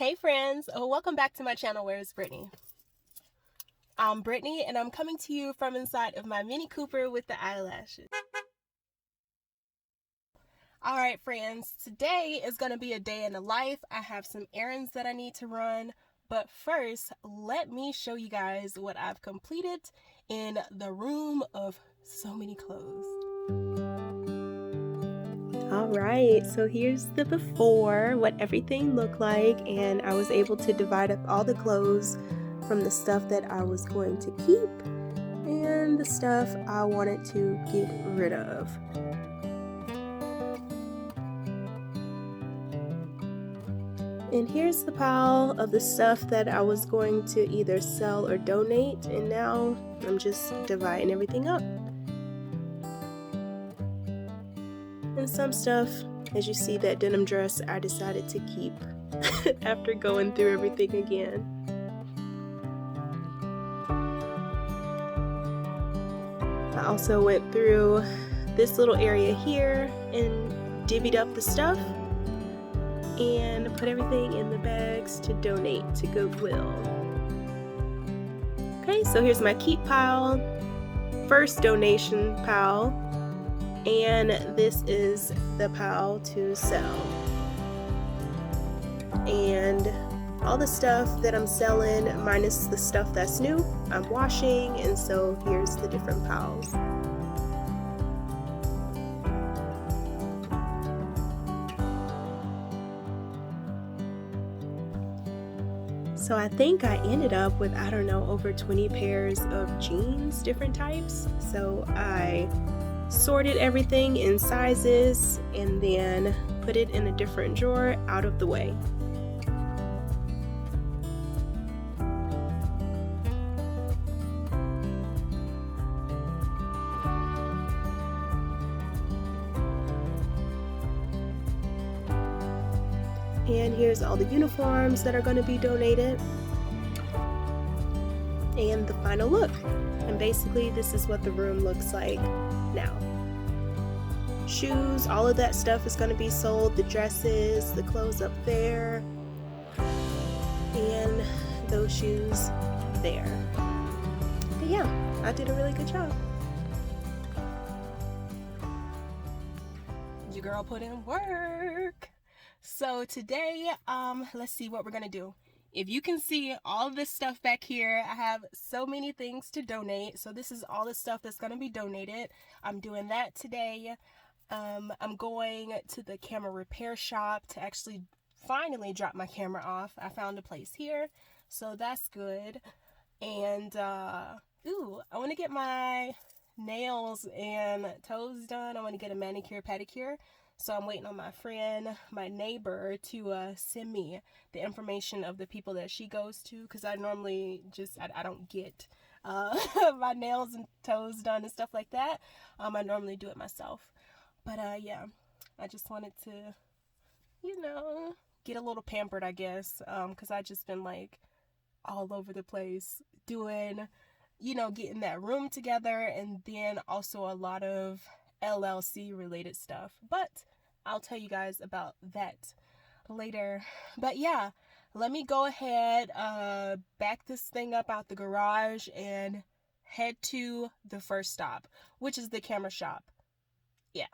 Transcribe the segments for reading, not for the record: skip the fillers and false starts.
Hey friends, welcome back to my channel, Where is Brittany? I'm Brittany and I'm coming to you from inside of my Mini Cooper with the eyelashes. Alright friends, today is going to be a day in the life. I have some errands that I need to run, but first, let me show you guys what I've completed in the room of so many clothes. Alright, so here's the before, what everything looked like, and I was able to divide up all the clothes from the stuff that I was going to keep and the stuff I wanted to get rid of. And here's the pile of the stuff that I was going to either sell or donate, and now I'm just dividing everything up. And some stuff, as you see that denim dress, I decided to keep after going through everything again. I also went through this little area here and divvied up the stuff and put everything in the bags to donate to Goodwill. Okay, so here's my keep pile, first donation pile, and this is the pile to sell. And all the stuff that I'm selling, minus the stuff that's new, I'm washing, and so here's the different piles. So I think I ended up with, I don't know, over 20 pairs of jeans, different types. So I sorted everything in sizes and then put it in a different drawer out of the way. And here's all the uniforms that are going to be donated and the final look. And basically this is what the room looks like now. Shoes, all of that stuff is going to be sold, the dresses, the clothes up there, and those shoes there. But yeah, I did a really good job. Your girl put in work. So today, let's see what we're gonna do. If you can see all of this stuff back here, I have so many things to donate. So this is all the stuff that's gonna be donated. I'm doing that today. I'm going to the camera repair shop to actually finally drop my camera off. I found a place here, so that's good. And ooh, I want to get my nails and toes done. I want to get a manicure pedicure. So I'm waiting on my friend, my neighbor, to send me the information of the people that she goes to, because I normally just, I don't get my nails and toes done and stuff like that. I normally do it myself. But yeah, I just wanted to, you know, get a little pampered, I guess, because I just been like all over the place doing, you know, getting that room together, and then also a lot of LLC related stuff. But I'll tell you guys about that later. But yeah, let me go ahead, back this thing up out the garage and head to the first stop, which is the camera shop. Yeah.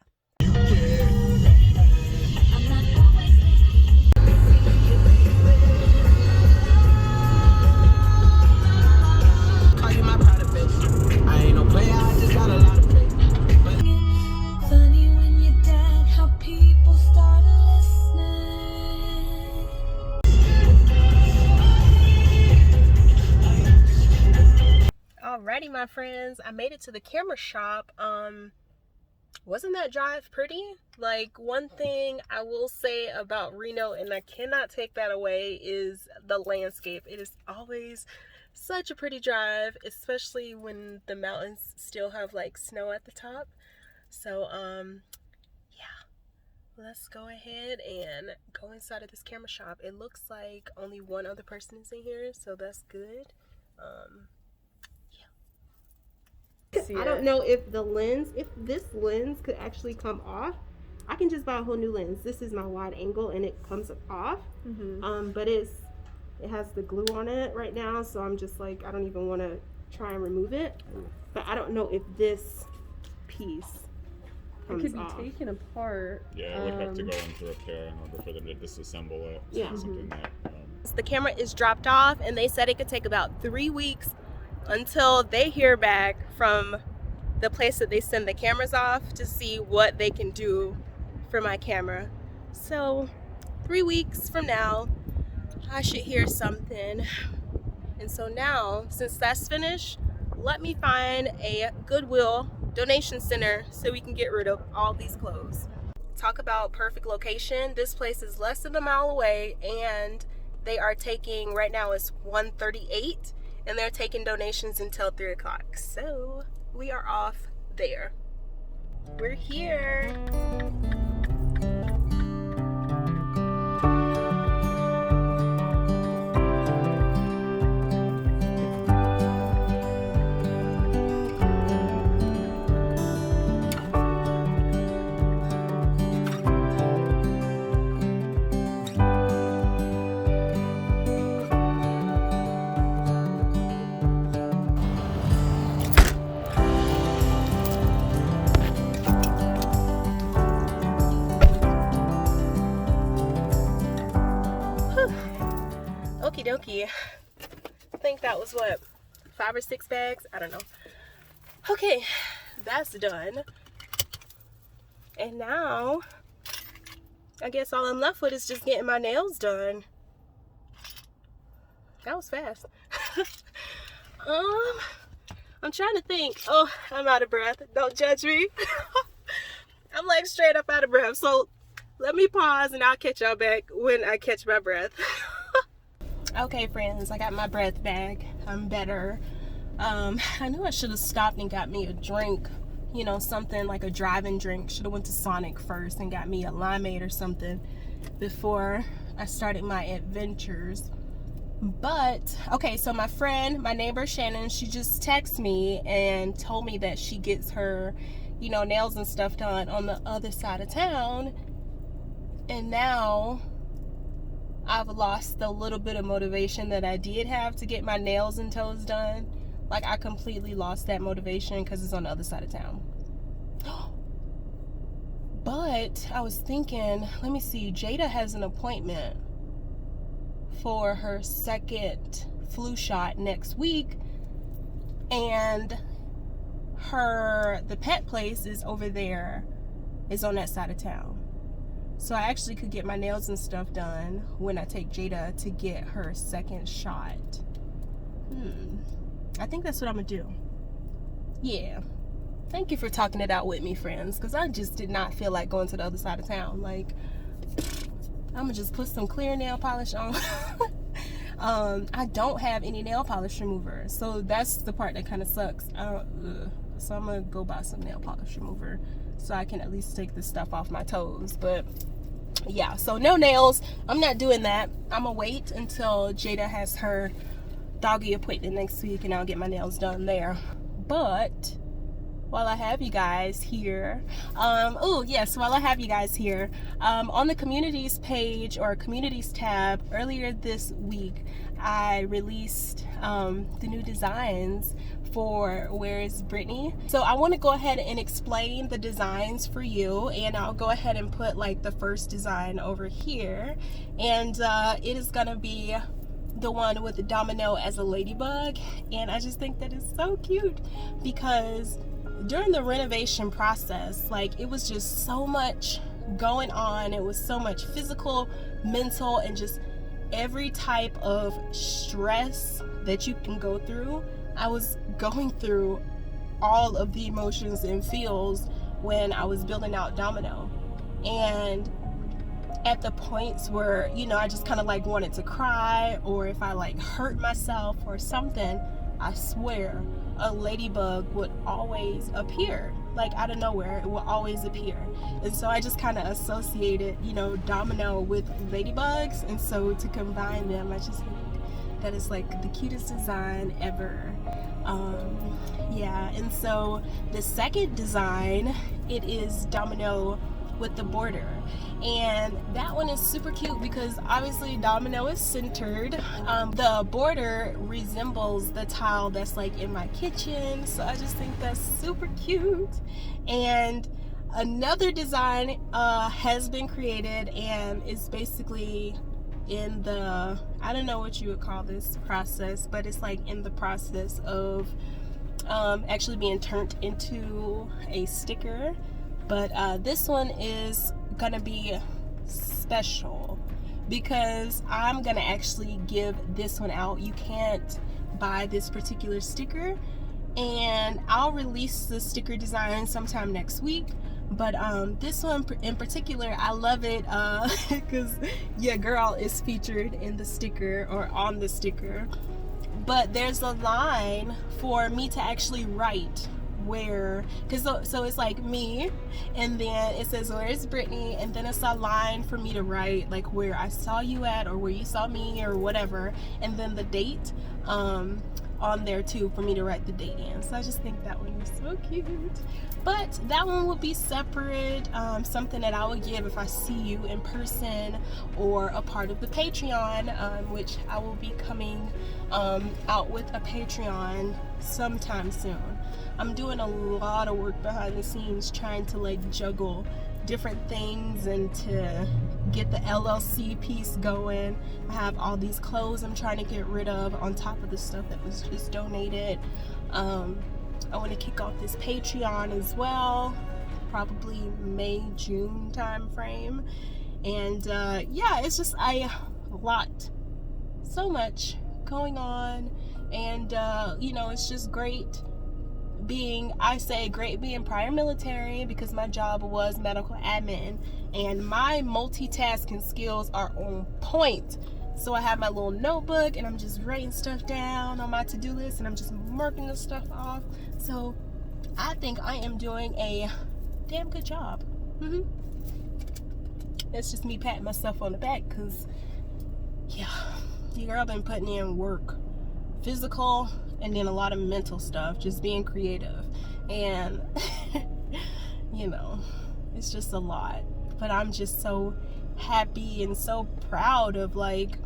Alrighty, my friends, I made it to the camera shop. Wasn't that drive pretty? Like, one thing I will say about Reno, and I cannot take that away, is the landscape. It is always such a pretty drive, especially when the mountains still have like snow at the top. So yeah, let's go ahead and go inside of this camera shop. It looks like only one other person is in here, so that's good. I don't know if this lens could actually come off, I can just buy a whole new lens. This is my wide angle and it comes off. But it has the glue on it right now, so I'm just like, I don't even want to try and remove it. But I don't know if this piece comes it could be off. taken apart. Yeah, it would have to go into repair in order for them to disassemble it. So Yeah. something that, The camera is dropped off, and they said it could take about 3 weeks until they hear back from the place that they send the cameras off to see what they can do for my camera. So 3 weeks from now, I should hear something. And so now, since that's finished, let me find a Goodwill donation center so we can get rid of all these clothes. Talk about perfect location. This place is less than a mile away, and they are taking, right now it's 1:38, and they're taking donations until 3 o'clock. So we are off there. We're here. Okie dokie. I think that was what, 5 or 6 bags? I don't know. Okay, that's done. And now, I guess all I'm left with is just getting my nails done. That was fast. I'm trying to think. Oh, I'm out of breath. Don't judge me. I'm like straight up out of breath. So let me pause and I'll catch y'all back when I catch my breath. Okay, friends, I got my breath back. I'm better. I knew I should have stopped and got me a drink, you know, something like a driving drink. Should have went to Sonic first and got me a limeade or something before I started my adventures. But okay, so my friend, my neighbor Shannon, she just texted me and told me that she gets her, you know, nails and stuff done on the other side of town. And now I've lost the little bit of motivation that I did have to get my nails and toes done. Like, I completely lost that motivation because it's on the other side of town. But I was thinking, let me see, Jada has an appointment for her second flu shot next week, and the pet place is over there, is on that side of town. So I actually could get my nails and stuff done when I take Jada to get her second shot. I think that's what I'm gonna do. Yeah. Thank you for talking it out with me, friends, because I just did not feel like going to the other side of town. Like, I'm gonna just put some clear nail polish on. I don't have any nail polish remover, so that's the part that kind of sucks. So I'm gonna go buy some nail polish remover so I can at least take the stuff off my toes. But yeah, so no nails. I'm not doing that. I'm gonna wait until Jada has her doggy appointment next week and I'll get my nails done there. But while I have you guys here, while I have you guys here, on the communities page or communities tab earlier this week, I released the new designs for Where is Brittany. So I want to go ahead and explain the designs for you, and I'll go ahead and put like the first design over here, and it is gonna be the one with the domino as a ladybug. And I just think that is so cute because during the renovation process, like, it was just so much going on. It was so much physical, mental, and just every type of stress that you can go through. I was going through all of the emotions and feels when I was building out Domino. And at the points where, you know, I just kind of like wanted to cry, or if I like hurt myself or something, I swear a ladybug would always appear, like out of nowhere. It will always appear. And so I just kind of associated, you know, Domino with ladybugs, and so to combine them, I just think that is like the cutest design ever. Yeah, and so the second design, it is Domino with the border. And that one is super cute because obviously domino is centered. The border resembles the tile that's like in my kitchen, so I just think that's super cute. And another design has been created and is basically in the, I don't know what you would call this process, but it's like in the process of actually being turned into a sticker. But this one is gonna be special because I'm gonna actually give this one out. You can't buy this particular sticker, and I'll release the sticker design sometime next week. But this one in particular, I love it because your girl is featured in the sticker or on the sticker. But there's a line for me to actually write where, because so it's like me, and then it says where is Brittany, and then it's a line for me to write like where I saw you at or where you saw me or whatever, and then the date on there too for me to write the date in. So I just think that one is so cute. But that one will be separate, something that I will give if I see you in person or a part of the Patreon, which I will be coming out with a Patreon sometime soon. I'm doing a lot of work behind the scenes trying to like juggle different things and to get the LLC piece going. I have all these clothes I'm trying to get rid of on top of the stuff that was just donated. I want to kick off this Patreon as well, probably May, June time frame. And yeah, it's just a lot, so much going on. And you know, it's just great being, I say great being prior military, because my job was medical admin and my multitasking skills are on point. So I have my little notebook and I'm just writing stuff down on my to-do list and I'm just marking the stuff off. So I think I am doing a damn good job. It's just me patting myself on the back because, yeah, your girl been putting in work, physical and then a lot of mental stuff, just being creative. And, you know, it's just a lot. But I'm just so happy and so proud of like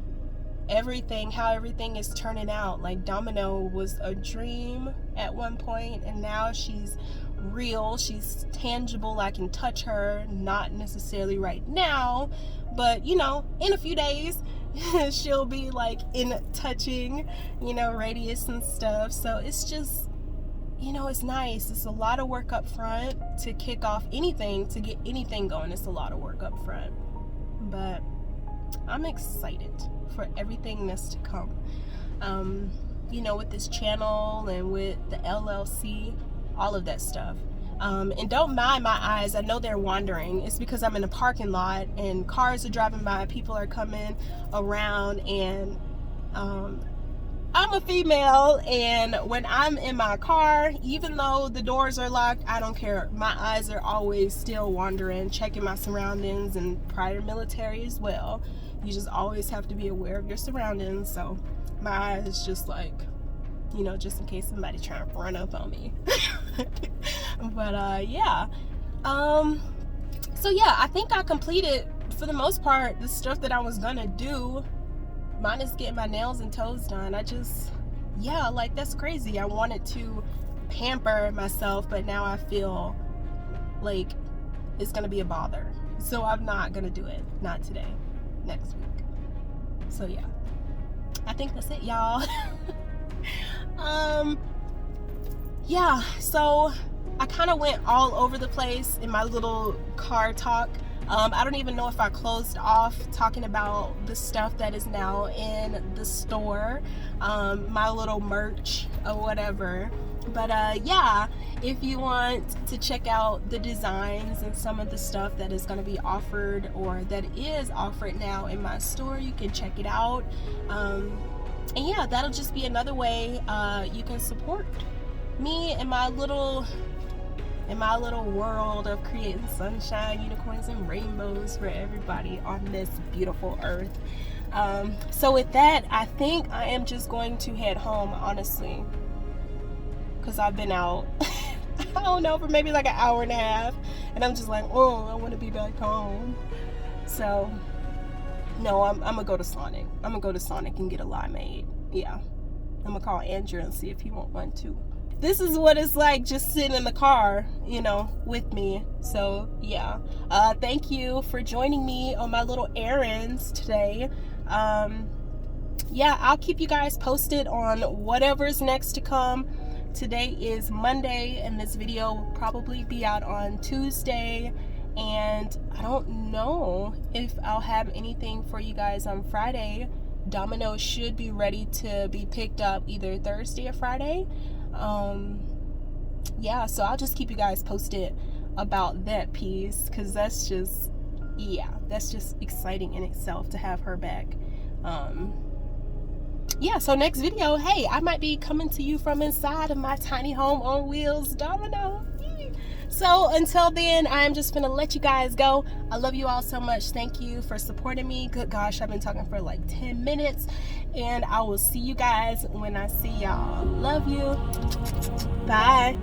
everything, how everything is turning out. Like Domino was a dream at one point and now she's real, she's tangible, I can touch her, not necessarily right now, but you know, in a few days she'll be like in touching, you know, radius and stuff. So it's just, you know, it's nice. It's a lot of work up front to kick off anything, to get anything going. It's a lot of work up front, but I'm excited for everything that's to come. You know, with this channel and with the LLC, all of that stuff. And don't mind my eyes, I know they're wandering. It's because I'm in a parking lot and cars are driving by, people are coming around, and I'm a female, and when I'm in my car, even though the doors are locked, I don't care. My eyes are always still wandering, checking my surroundings, and prior military as well. You just always have to be aware of your surroundings. So my eyes just like, you know, just in case somebody trying to run up on me. But yeah. So yeah, I think I completed, for the most part, the stuff that I was gonna do. Minus getting my nails and toes done. I just, yeah, like that's crazy. I wanted to pamper myself, but now I feel like it's gonna be a bother. So I'm not gonna do it. Not today. Next week. So yeah, I think that's it, y'all. Yeah, so I kind of went all over the place in my little car talk. I don't even know if I closed off talking about the stuff that is now in the store, my little merch or whatever. But yeah, if you want to check out the designs and some of the stuff that is going to be offered or that is offered now in my store, you can check it out. And yeah, that'll just be another way you can support me in my little world of creating sunshine, unicorns, and rainbows for everybody on this beautiful earth. So with that, I think I am just going to head home, honestly, because I've been out. I don't know, for maybe like an hour and a half. And I'm just like, oh, I want to be back home. So, no, I'm gonna go to Sonic. I'm gonna go to Sonic and get a limeade. Yeah. I'm gonna call Andrew and see if he want one too. This is what it's like just sitting in the car, you know, with me. So yeah, thank you for joining me on my little errands today. Yeah, I'll keep you guys posted on whatever's next to come. Today is Monday, and this video will probably be out on Tuesday, and I don't know if I'll have anything for you guys on Friday. Domino's should be ready to be picked up either Thursday or Friday. Yeah, so I'll just keep you guys posted about that piece, because that's just, yeah, that's just exciting in itself to have her back. Yeah, so next video, hey, I might be coming to you from inside of my tiny home on wheels Domino. So until then, I'm just gonna let you guys go. I love you all so much. Thank you for supporting me. Good gosh, I've been talking for like 10 minutes, and I will see you guys when I see y'all. Love you. Bye.